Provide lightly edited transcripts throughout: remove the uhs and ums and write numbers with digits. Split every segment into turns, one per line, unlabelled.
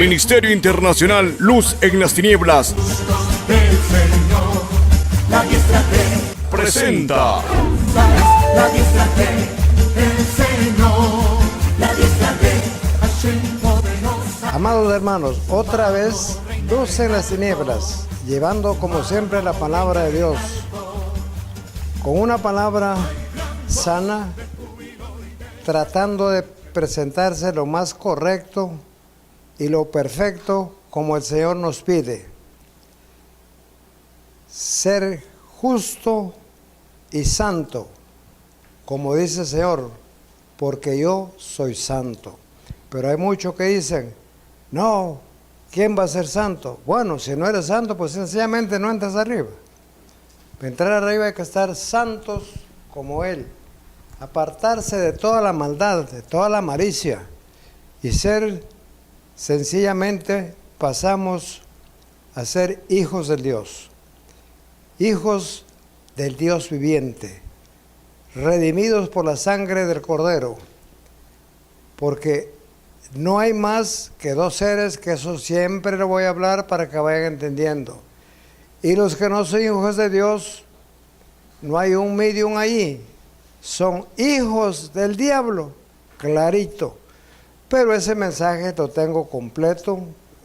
Ministerio Internacional Luz en las Tinieblas
Del Señor, la diestra de
presenta
la diestra del Señor, la diestra de Hashem poderosa.
Amados hermanos, otra vez Luz en las Tinieblas, llevando como siempre la palabra de Dios, con una palabra sana, tratando de presentarse lo más correcto y lo perfecto como el Señor nos pide. Ser justo y santo, como dice el Señor, porque yo soy santo. Pero hay muchos que dicen, no, ¿quién va a ser santo? Bueno, si no eres santo, pues sencillamente no entras arriba. Para entrar arriba hay que estar santos como Él, apartarse de toda la maldad, de toda la malicia, y ser, sencillamente, pasamos a ser hijos de Dios, hijos del Dios viviente, redimidos por la sangre del Cordero, porque no hay más que dos seres, que eso siempre lo voy a hablar para que vayan entendiendo. Y los que no son hijos de Dios, no hay un medium allí, son hijos del diablo, clarito. Pero ese mensaje lo tengo completo,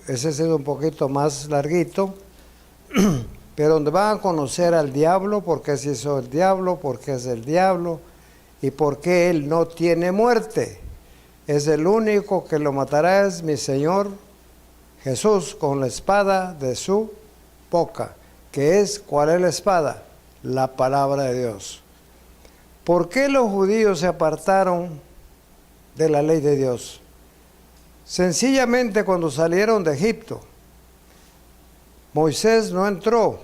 ese ha sido un poquito más larguito, pero donde van a conocer al diablo, por qué se hizo el diablo, por qué es el diablo y por qué él no tiene muerte. Es el único que lo matará, es mi Señor Jesús, con la espada de su boca, que es, ¿cuál es la espada? La palabra de Dios. ¿Por qué los judíos se apartaron de la ley de Dios? Sencillamente cuando salieron de Egipto, Moisés no entró.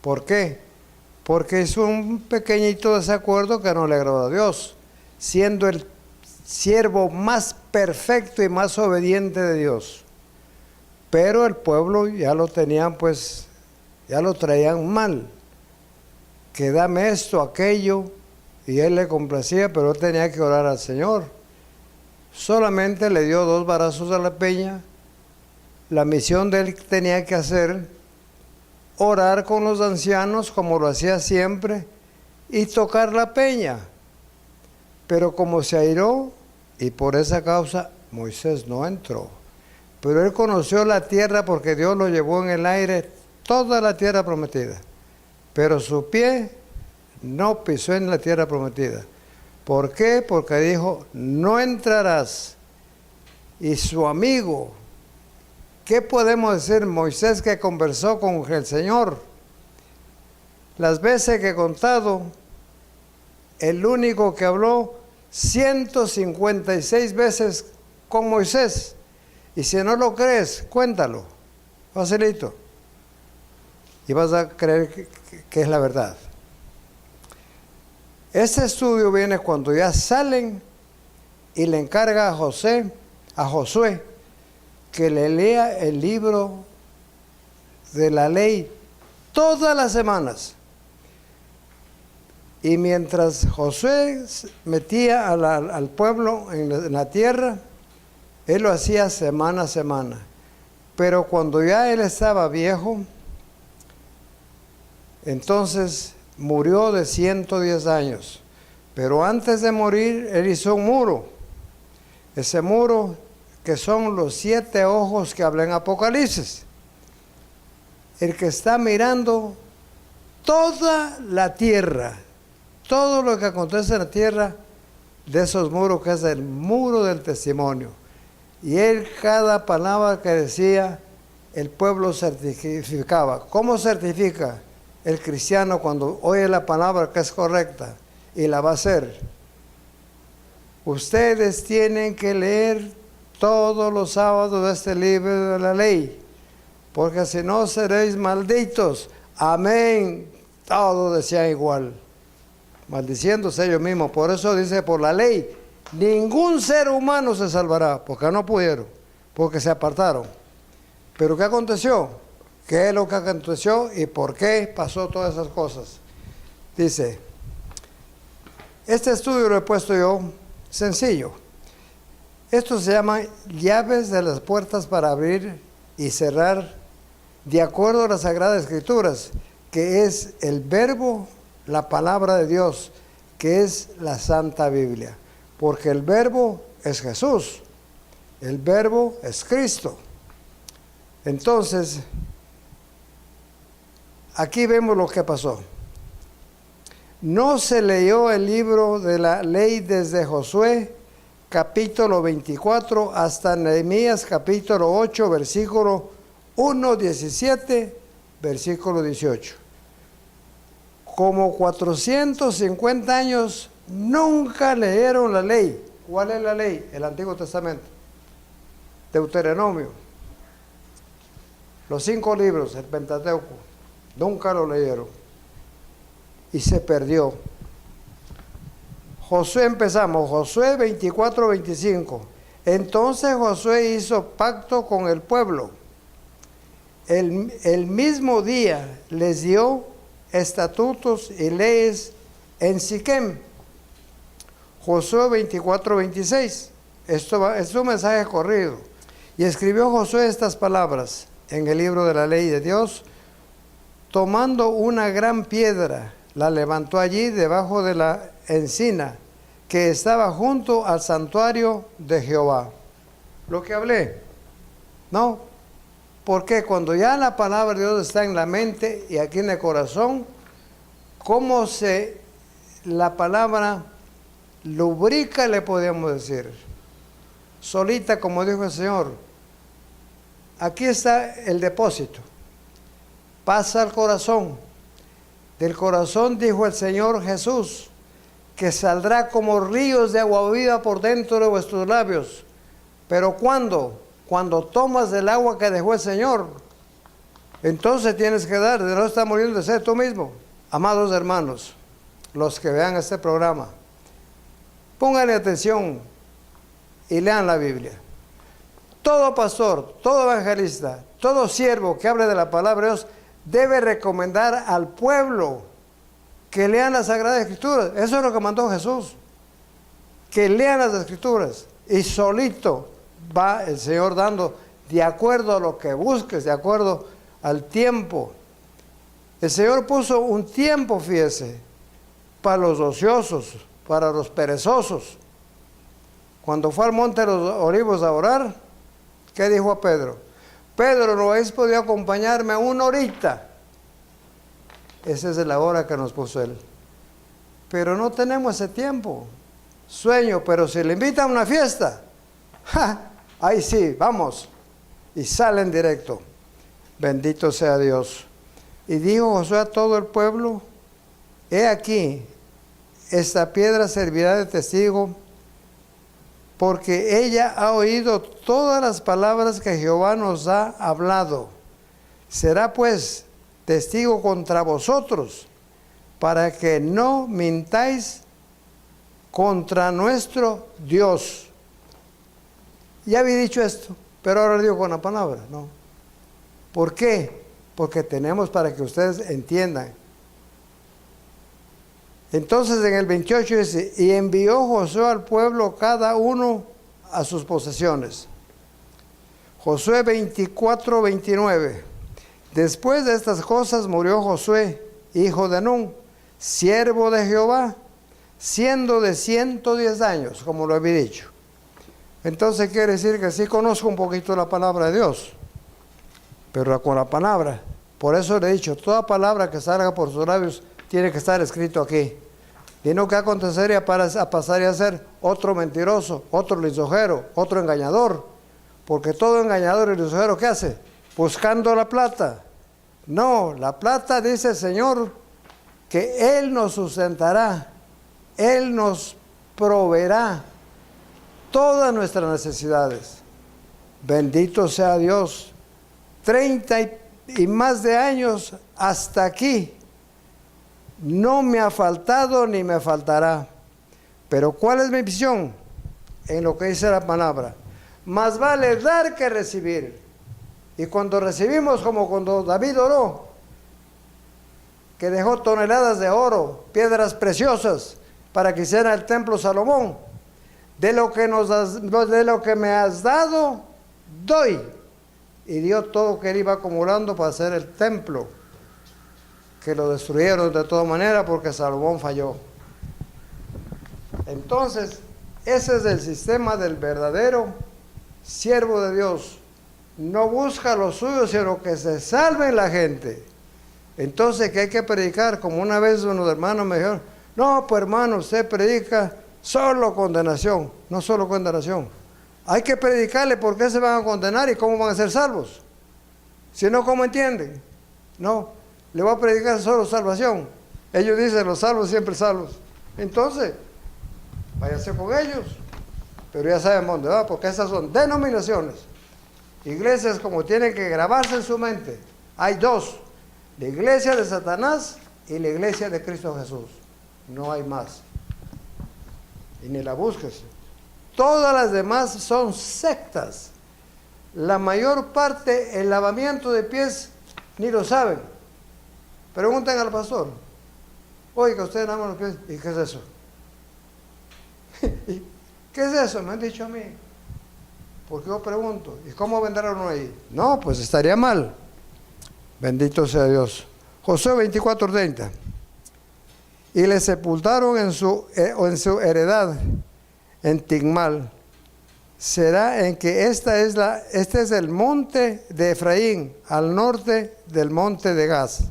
¿Por qué? Porque hizo un pequeñito desacuerdo que no le agradó a Dios, siendo el siervo más perfecto y más obediente de Dios. Pero el pueblo ya lo tenían, pues, ya lo traían mal, que dame esto, aquello, y él le complacía, pero él tenía que orar al Señor. Solamente le dio 2 varazos a la peña. La misión de él tenía que hacer, orar con los ancianos, como lo hacía siempre, y tocar la peña. Pero como se airó, y por esa causa Moisés no entró. Pero él conoció la tierra, porque Dios lo llevó en el aire, toda la tierra prometida. Pero su pie no pisó en la tierra prometida. ¿Por qué? Porque dijo, no entrarás. Y su amigo, ¿qué podemos decir? Moisés, que conversó con el Señor. Las veces que he contado, el único que habló 156 veces con Moisés. Y si no lo crees, cuéntalo, facilito. Y vas a creer que es la verdad. Este estudio viene cuando ya salen y le encarga a Josué, que le lea el libro de la ley todas las semanas. Y mientras Josué metía al pueblo en la tierra, él lo hacía semana a semana. Pero cuando ya él estaba viejo, entonces murió de 110 años. Pero antes de morir, él hizo un muro. Ese muro, que son los 7 ojos que habla en Apocalipsis. El que está mirando toda la tierra, todo lo que acontece en la tierra, de esos muros, que es el muro del testimonio. Y él, cada palabra que decía, el pueblo certificaba. ¿Cómo certifica el cristiano cuando oye la palabra que es correcta y la va a hacer? Ustedes tienen que leer todos los sábados este libro de la ley, porque si no seréis malditos. Amén. Todos decían igual, maldiciéndose ellos mismos. Por eso dice, por la ley, ningún ser humano se salvará, porque no pudieron, porque se apartaron. Pero ¿qué aconteció? ¿Qué es lo que aconteció y por qué pasó todas esas cosas? Dice, este estudio lo he puesto yo sencillo. Esto se llama llaves de las puertas para abrir y cerrar de acuerdo a las Sagradas Escrituras, que es el verbo, la palabra de Dios, que es la Santa Biblia. Porque el verbo es Jesús, el verbo es Cristo. Entonces, aquí vemos lo que pasó. No se leyó el libro de la ley desde Josué, capítulo 24, hasta Nehemías, capítulo 8, versículo 1, 17, versículo 18. Como 450 años nunca leyeron la ley. ¿Cuál es la ley? El Antiguo Testamento. Deuteronomio. Los 5 libros, el Pentateuco. Nunca lo leyeron. Y se perdió. Josué empezamos, Josué 24, 25. Entonces Josué hizo pacto con el pueblo. El mismo día les dio estatutos y leyes en Siquem. Josué 24, 26. Esto es un mensaje corrido. Y escribió Josué estas palabras en el libro de la ley de Dios. Tomando una gran piedra, la levantó allí debajo de la encina que estaba junto al santuario de Jehová. Lo que hablé, ¿no? Porque cuando ya la palabra de Dios está en la mente y aquí en el corazón, ¿cómo la palabra lubrica, le podemos decir? Solita, como dijo el Señor. Aquí está el depósito. Pasa al corazón. Del corazón, dijo el Señor Jesús, que saldrá como ríos de agua viva por dentro de vuestros labios. Pero ¿cuándo? Cuando tomas del agua que dejó el Señor, entonces tienes que dar, de no estar muriendo de sed tú mismo. Amados hermanos, los que vean este programa, pónganle atención y lean la Biblia. Todo pastor, todo evangelista, todo siervo que hable de la palabra de Dios debe recomendar al pueblo que lean las Sagradas Escrituras. Eso es lo que mandó Jesús, que lean las Escrituras, y solito va el Señor dando de acuerdo a lo que busques, de acuerdo al tiempo. El Señor puso un tiempo, fíjese, para los ociosos, para los perezosos. Cuando fue al monte de los Olivos a orar, ¿qué dijo a Pedro? Pedro, ¿no habéis podido acompañarme una horita? Esa es la hora que nos puso Él. Pero no tenemos ese tiempo. Sueño, pero si le invitan a una fiesta, ¡ja! Ahí sí, vamos. Y salen directo. Bendito sea Dios. Y dijo Josué a todo el pueblo: he aquí, esta piedra servirá de testigo, porque ella ha oído todas las palabras que Jehová nos ha hablado. Será pues testigo contra vosotros, para que no mintáis contra nuestro Dios. Ya había dicho esto, pero ahora lo digo con la palabra, ¿no? ¿Por qué? Porque tenemos para que ustedes entiendan. Entonces en el 28 dice: y envió Josué al pueblo cada uno a sus posesiones. Josué 24, 29. Después de estas cosas murió Josué, hijo de Nun, siervo de Jehová, siendo de 110 años, como lo había dicho. Entonces quiere decir que sí conozco un poquito la palabra de Dios, pero con la palabra, por eso le he dicho, toda palabra que salga por sus labios tiene que estar escrito aquí. Y no que acontecería a pasar y a ser otro mentiroso, otro lisonjero, otro engañador, porque todo engañador y lisonjero, ¿qué hace? Buscando la plata. No, la plata, dice el Señor, que Él nos sustentará, Él nos proveerá todas nuestras necesidades. Bendito sea Dios. 30 y más de años hasta aquí. No me ha faltado ni me faltará. Pero ¿cuál es mi visión? En lo que dice la palabra. Más vale dar que recibir. Y cuando recibimos, como cuando David oró, que dejó toneladas de oro, piedras preciosas, para que hiciera el templo Salomón, de lo que me has dado, doy. Y dio todo lo que él iba acumulando para hacer el templo, que lo destruyeron de todas maneras porque Salomón falló. Entonces, ese es el sistema del verdadero siervo de Dios. No busca lo suyo, sino que se salve la gente. Entonces, ¿qué hay que predicar? Como una vez unos hermanos me dijeron, no, pues hermano, usted predica solo condenación. No solo condenación. Hay que predicarle por qué se van a condenar y cómo van a ser salvos. Si no, ¿cómo entienden? No, le voy a predicar solo salvación. Ellos dicen, los salvos siempre salvos. Entonces, váyase con ellos. Pero ya saben dónde va, porque esas son denominaciones. Iglesias como tienen que grabarse en su mente. Hay dos, la iglesia de Satanás y la iglesia de Cristo Jesús. No hay más. Y ni la busques. Todas las demás son sectas. La mayor parte, el lavamiento de pies, ni lo saben. Pregunten al pastor. Oiga, ustedes lavan los pies. ¿Y qué es eso? ¿Y qué es eso? Me han dicho a mí. Porque yo pregunto, ¿y cómo vendrá uno ahí? No, pues estaría mal. Bendito sea Dios. Josué 24:30. Y le sepultaron en su heredad, en Tigmal. Será en que este es el monte de Efraín, al norte del monte de Gaz.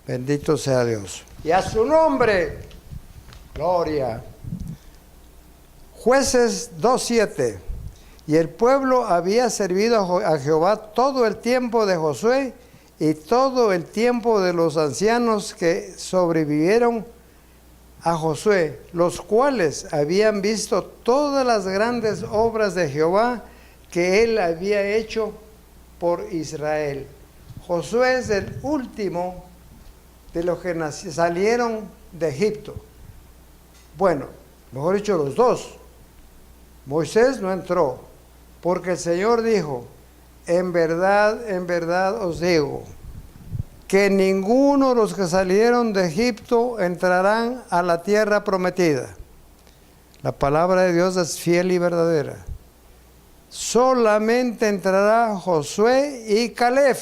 Bendito sea Dios. Y a su nombre, gloria. Jueces 2:7. Y el pueblo había servido a Jehová todo el tiempo de Josué y todo el tiempo de los ancianos que sobrevivieron a Josué, los cuales habían visto todas las grandes obras de Jehová que él había hecho por Israel. Josué es el último de los que salieron de Egipto. Bueno, mejor dicho, los dos. Moisés no entró, porque el Señor dijo, en verdad os digo, que ninguno de los que salieron de Egipto entrarán a la tierra prometida. La palabra de Dios es fiel y verdadera. Solamente entrará Josué y Caleb.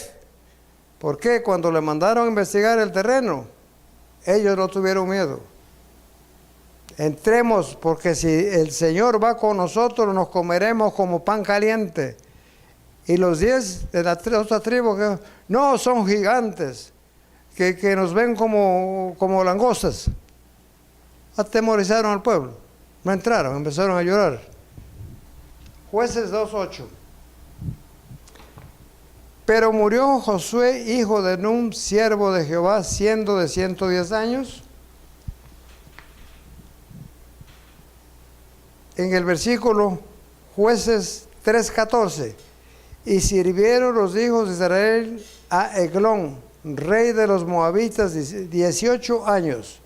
¿Por qué? Cuando le mandaron a investigar el terreno, ellos no tuvieron miedo. Entremos, porque si el Señor va con nosotros, nos comeremos como pan caliente. Y los 10 de la otra tribu, que no, son gigantes, que nos ven como langostas. Atemorizaron al pueblo. No entraron, empezaron a llorar. Jueces 2:8. Pero murió Josué, hijo de Nun, siervo de Jehová, siendo de 110 años. En el versículo Jueces 3:14. Y sirvieron los hijos de Israel a Eglón, rey de los moabitas, 18 años.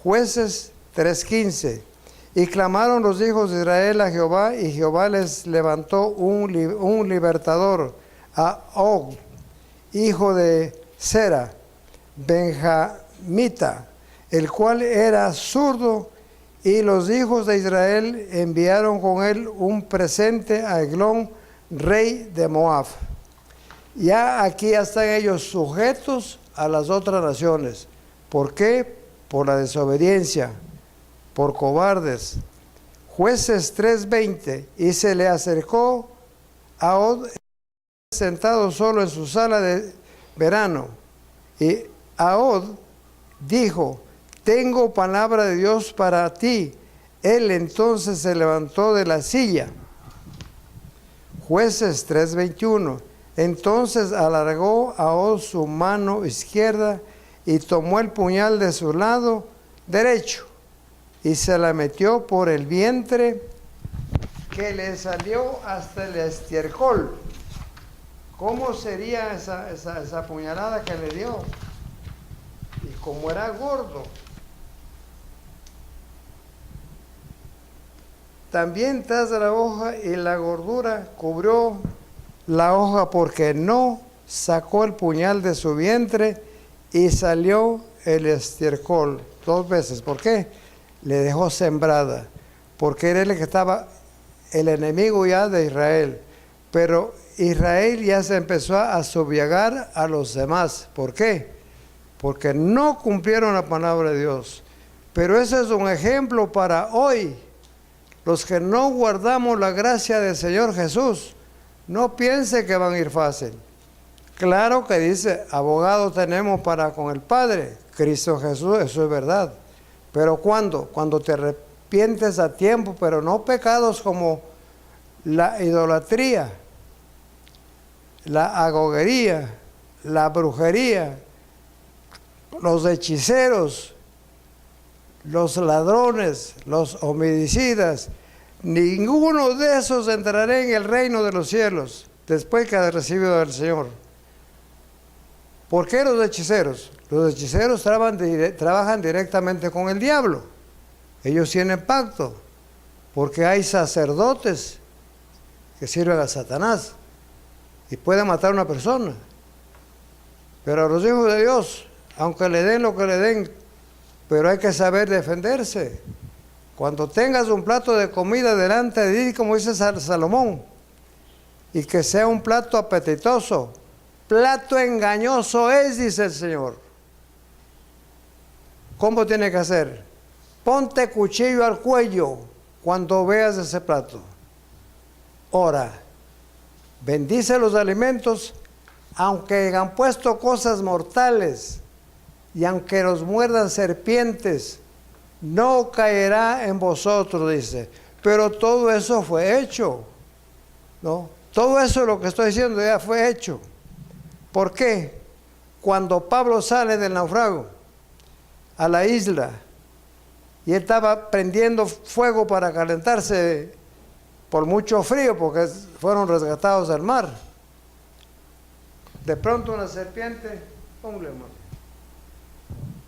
Jueces 3:15. Y clamaron los hijos de Israel a Jehová, y Jehová les levantó un libertador, a Og, hijo de Sera, benjamita, el cual era zurdo, y los hijos de Israel enviaron con él un presente a Eglón, rey de Moab. Ya aquí están ellos sujetos a las otras naciones. ¿Por qué? Por la desobediencia, por cobardes. Jueces 3:20. Y se le acercó a Og, sentado solo en su sala de verano. Y Ahod dijo, tengo palabra de Dios para ti. Él entonces se levantó de la silla. Jueces 3:21. Entonces alargó Ahod su mano izquierda y tomó el puñal de su lado derecho y se la metió por el vientre, que le salió hasta el estiércol. ¿Cómo sería esa puñalada que le dio? Y como era gordo. También tras la hoja y la gordura cubrió la hoja, porque no sacó el puñal de su vientre y salió el estiércol 2 veces. ¿Por qué? Le dejó sembrada. porque era el que estaba el enemigo ya de Israel. Pero Israel ya se empezó a subyagar a los demás. ¿Por qué? Porque no cumplieron la palabra de Dios. Pero ese es un ejemplo para hoy. Los que no guardamos la gracia del Señor Jesús, no piense que van a ir fácil. Claro que dice, abogado tenemos para con el Padre, Cristo Jesús, eso es verdad. Pero ¿cuándo? Cuando te arrepientes a tiempo, pero no pecados como la idolatría, la agogería, la brujería, los hechiceros, los ladrones, los homicidas. Ninguno de esos entrará en el reino de los cielos después que ha recibido del Señor. ¿Por qué los hechiceros? Los hechiceros trabajan directamente con el diablo. Ellos tienen pacto, porque hay sacerdotes que sirven a Satanás y pueden matar a una persona. Pero a los hijos de Dios, aunque le den lo que le den, pero hay que saber defenderse. Cuando tengas un plato de comida delante de ti, como dice Salomón, y que sea un plato apetitoso, plato engañoso es, dice el Señor. ¿Cómo tiene que hacer? Ponte cuchillo al cuello cuando veas ese plato. Ora, bendice los alimentos, aunque hayan puesto cosas mortales y aunque los muerdan serpientes, no caerá en vosotros, dice. Pero todo eso fue hecho, ¿no? Todo eso, lo que estoy diciendo, ya fue hecho. ¿Por qué? Cuando Pablo sale del naufragio a la isla y él estaba prendiendo fuego para calentarse por mucho frío, porque fueron rescatados del mar. De pronto una serpiente, ¡pum!,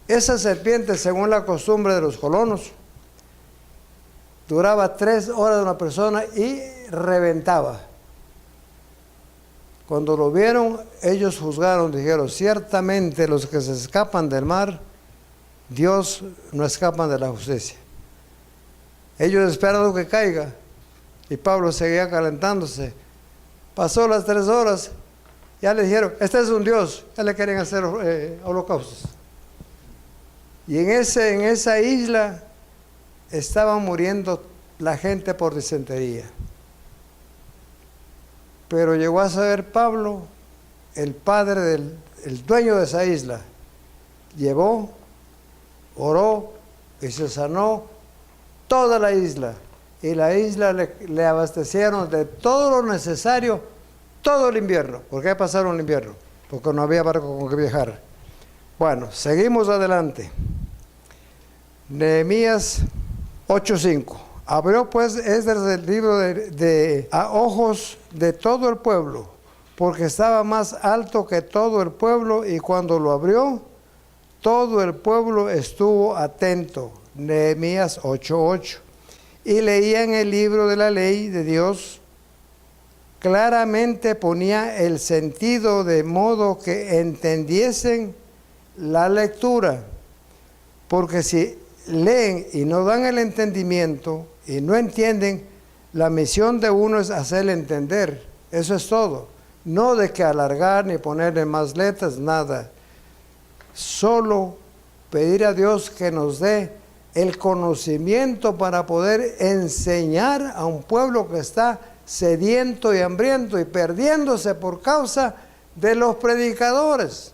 esa serpiente, según la costumbre de los colonos, duraba 3 horas de una persona y reventaba. Cuando lo vieron, ellos juzgaron, dijeron, ciertamente los que se escapan del mar, Dios no escapan de la justicia. Ellos esperaron que caiga y Pablo seguía calentándose. Pasó las 3 horas, ya le dijeron, este es un Dios, ya le quieren hacer holocaustos. Y en esa isla estaba muriendo la gente por disentería. Pero llegó a saber Pablo, el padre el dueño de esa isla, llevó, oró y se sanó toda la isla. Y la isla le abastecieron de todo lo necesario todo el invierno. ¿Por qué pasaron el invierno? Porque no había barco con que viajar. Bueno, seguimos adelante. Nehemías 8:5. Abrió pues Esdras el libro a ojos de todo el pueblo, porque estaba más alto que todo el pueblo, y cuando lo abrió, todo el pueblo estuvo atento. Nehemías 8:8. Y leían el libro de la ley de Dios. Claramente ponía el sentido de modo que entendiesen la lectura, porque si leen y no dan el entendimiento y no entienden, la misión de uno es hacerle entender. Eso es todo. No de que alargar ni ponerle más letras, nada. Solo pedir a Dios que nos dé el conocimiento para poder enseñar a un pueblo que está sediento y hambriento y perdiéndose por causa de los predicadores.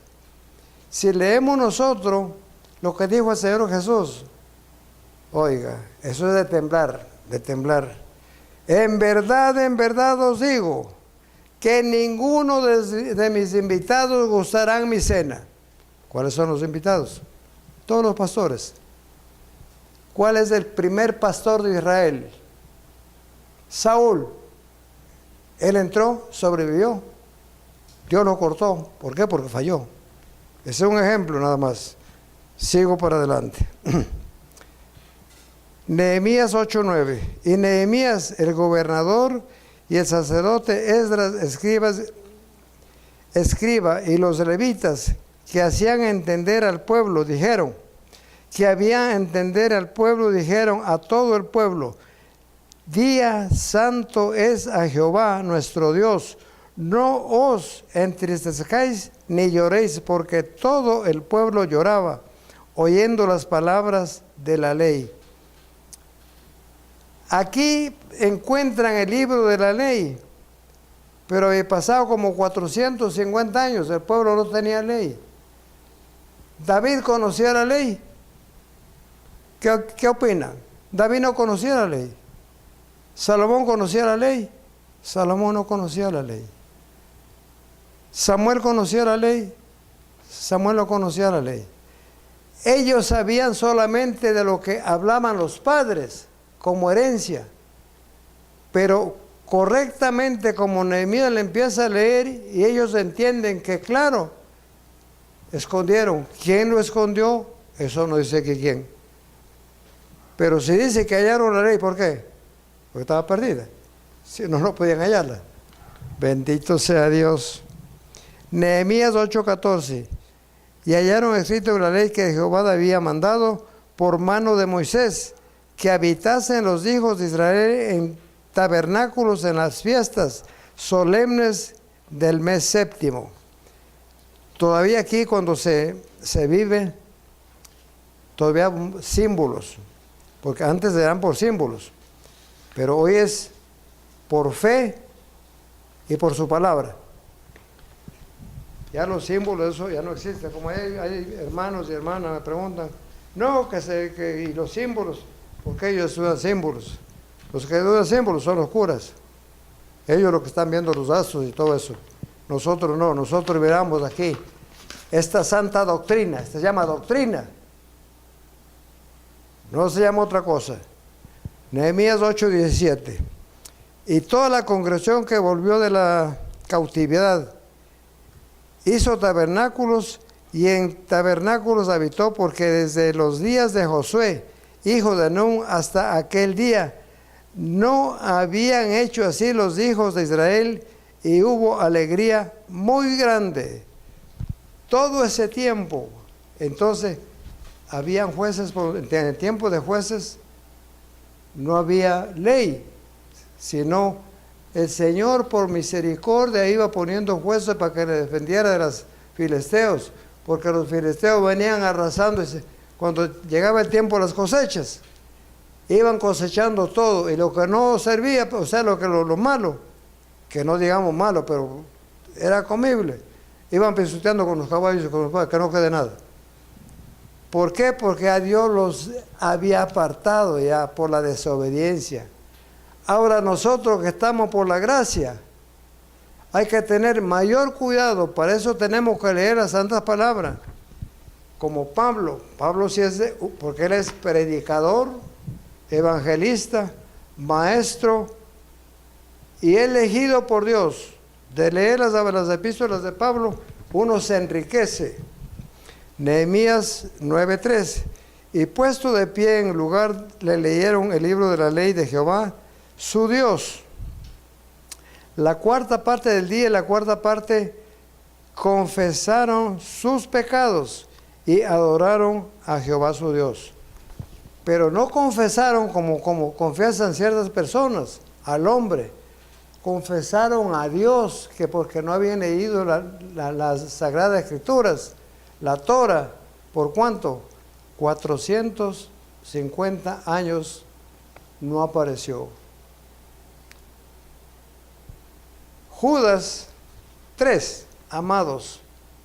Si leemos nosotros lo que dijo el Señor Jesús, oiga, eso es de temblar, de temblar. En verdad os digo que ninguno de mis invitados gustarán mi cena. ¿Cuáles son los invitados? Todos los pastores. ¿Cuál es el primer pastor de Israel? Saúl. Él entró, sobrevivió. Dios lo cortó. ¿Por qué? Porque falló. Ese es un ejemplo nada más. Sigo para adelante. Nehemías 8:9. Y Nehemías, el gobernador, y el sacerdote Esdras, escriba, y los levitas que hacían entender al pueblo, dijeron a todo el pueblo, Día santo es a Jehová nuestro Dios. No os entristezcáis ni lloréis, porque todo el pueblo lloraba, oyendo las palabras de la ley. Aquí encuentran el libro de la ley, pero había pasado como 450 años, el pueblo no tenía ley. David conocía la ley. ¿Qué opinan? David no conocía la ley. Salomón conocía la ley. Salomón no conocía la ley. Samuel conocía la ley. Samuel no conocía la ley. Ellos sabían solamente de lo que hablaban los padres como herencia. Pero correctamente, como Nehemías le empieza a leer y ellos entienden que, claro, escondieron. ¿Quién lo escondió? Eso no dice que quién. Pero si dice que hallaron la ley, ¿por qué? Porque estaba perdida. Si no, no podían hallarla. Bendito sea Dios. Nehemías 8:14. Y hallaron escrito la ley que Jehová había mandado por mano de Moisés, que habitasen los hijos de Israel en tabernáculos en las fiestas solemnes del mes séptimo. Todavía aquí cuando se vive, todavía símbolos, porque antes eran por símbolos, pero hoy es por fe y por su palabra. Ya los símbolos, eso ya no existe. Como hay hermanos y hermanas me preguntan, no, y los símbolos, ¿por qué ellos estudian símbolos? Los que estudian símbolos son los curas. Ellos los que están viendo los astros y todo eso. Nosotros no, nosotros miramos aquí esta santa doctrina, esta se llama doctrina. No se llama otra cosa. Nehemías 8:17. Y toda la congregación que volvió de la cautividad hizo tabernáculos y en tabernáculos habitó, porque desde los días de Josué, hijo de Nun, hasta aquel día, no habían hecho así los hijos de Israel, y hubo alegría muy grande. Todo ese tiempo, entonces, habían jueces, en el tiempo de jueces no había ley, sino el Señor por misericordia iba poniendo jueces para que le defendiera de los filisteos, porque los filisteos venían arrasando, cuando llegaba el tiempo de las cosechas, iban cosechando todo, y lo que no servía, o sea, lo malo, que no digamos malo, pero era comible, iban pisoteando con los caballos y con los caballos, que no quede nada. ¿Por qué? Porque a Dios los había apartado ya por la desobediencia. Ahora nosotros que estamos por la gracia, hay que tener mayor cuidado. Para eso tenemos que leer las santas palabras. Como Pablo sí es, porque él es predicador, evangelista, maestro, y elegido por Dios. De leer las epístolas de Pablo, uno se enriquece. Nehemías 9:3. Y puesto de pie en lugar, le leyeron el libro de la ley de Jehová, su Dios. La cuarta parte del día y la cuarta parte confesaron sus pecados y adoraron a Jehová su Dios. Pero no confesaron como confiesan ciertas personas, al hombre. Confesaron a Dios, que porque no habían leído las Sagradas Escrituras, la Torah. ¿Por cuánto? 450 años no apareció. Judas 3, amados,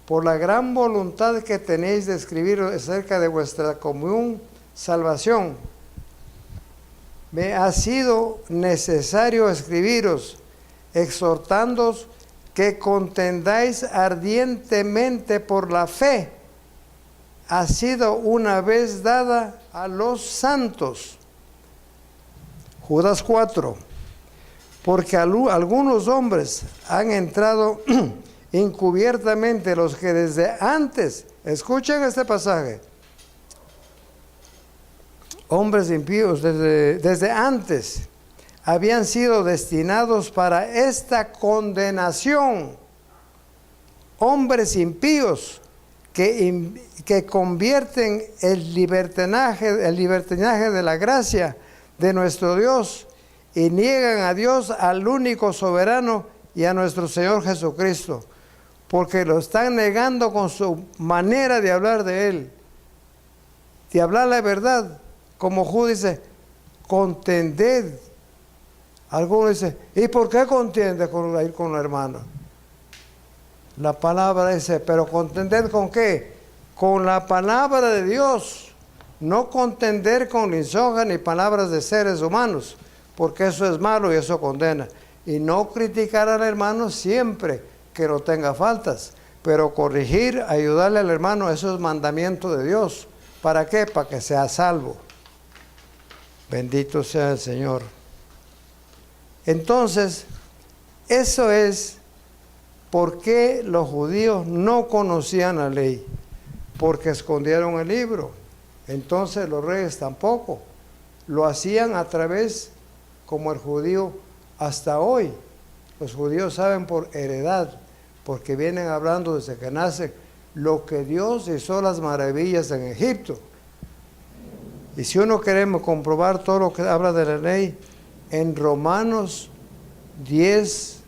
por la gran voluntad que tenéis de escribir acerca de vuestra común salvación, me ha sido necesario escribiros, exhortándoos que contendáis ardientemente por la fe, ha sido una vez dada a los santos. Judas 4. Porque algunos hombres han entrado encubiertamente, los que desde antes, escuchen este pasaje, hombres impíos desde antes habían sido destinados para esta condenación, hombres impíos que convierten el libertinaje de la gracia de nuestro Dios y niegan a Dios, al único soberano y a nuestro Señor Jesucristo, porque lo están negando con su manera de hablar de Él, de hablar la verdad. Como Judas dice, contended. Algunos dicen, ¿y por qué contiende con la hermana? La palabra dice, pero contender ¿con qué? Con la palabra de Dios, no contender con lisonjas ni palabras de seres humanos, porque eso es malo y eso condena. Y no criticar al hermano siempre que no tenga faltas, pero corregir, ayudarle al hermano, eso es mandamiento de Dios. ¿Para qué? Para que sea salvo. Bendito sea el Señor. Entonces, eso es por qué los judíos no conocían la ley, porque escondieron el libro. Entonces los reyes tampoco. Lo hacían a través, como el judío hasta hoy. Los judíos saben por heredad, porque vienen hablando desde que nacen lo que Dios hizo las maravillas en Egipto. Y si uno queremos comprobar todo lo que habla de la ley, en Romanos 10,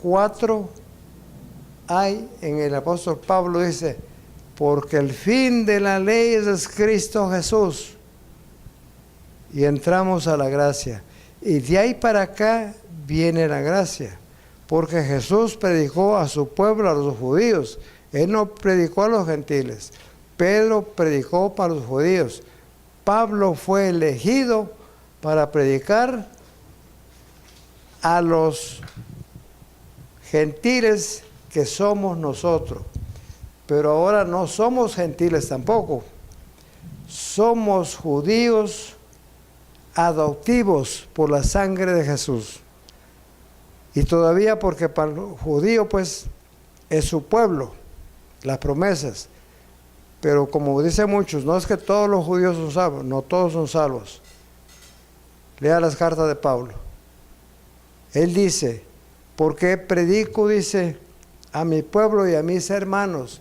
4, hay en el apóstol Pablo dice, porque el fin de la ley es Cristo Jesús. Y entramos a la gracia. Y de ahí para acá viene la gracia. Porque Jesús predicó a su pueblo, a los judíos. Él no predicó a los gentiles. Pedro predicó para los judíos. Pablo fue elegido para predicar a los gentiles que somos nosotros. Pero ahora no somos gentiles tampoco. Somos judíos adoptivos por la sangre de Jesús. Y todavía porque para el judío pues es su pueblo, las promesas. Pero como dicen muchos, no es que todos los judíos son salvos, no todos son salvos. Lea las cartas de Pablo. Él dice, porque predico, dice, a mi pueblo y a mis hermanos,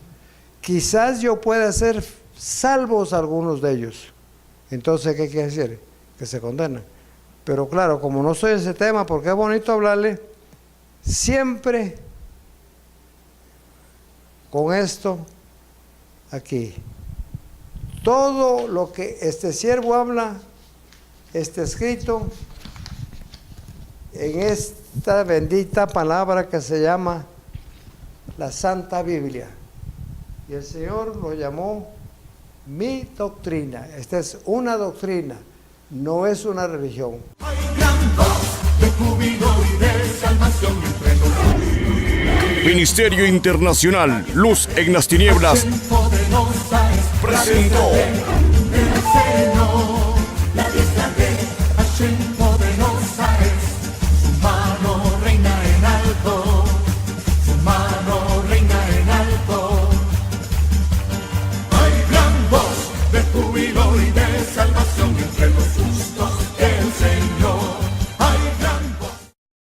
quizás yo pueda ser salvos algunos de ellos. Entonces, ¿qué quiere decir? Que se condenan. Pero claro, como no soy ese tema, porque es bonito hablarle, siempre con esto aquí. Todo lo que este siervo habla está escrito en esta bendita palabra que se llama la Santa Biblia. Y el Señor lo llamó mi doctrina. Esta es una doctrina, no es una religión.
Hay gran voz de júbilo y de salvación entre nosotros.
Ministerio Internacional Luz en las Tinieblas
Poderosa es
presentó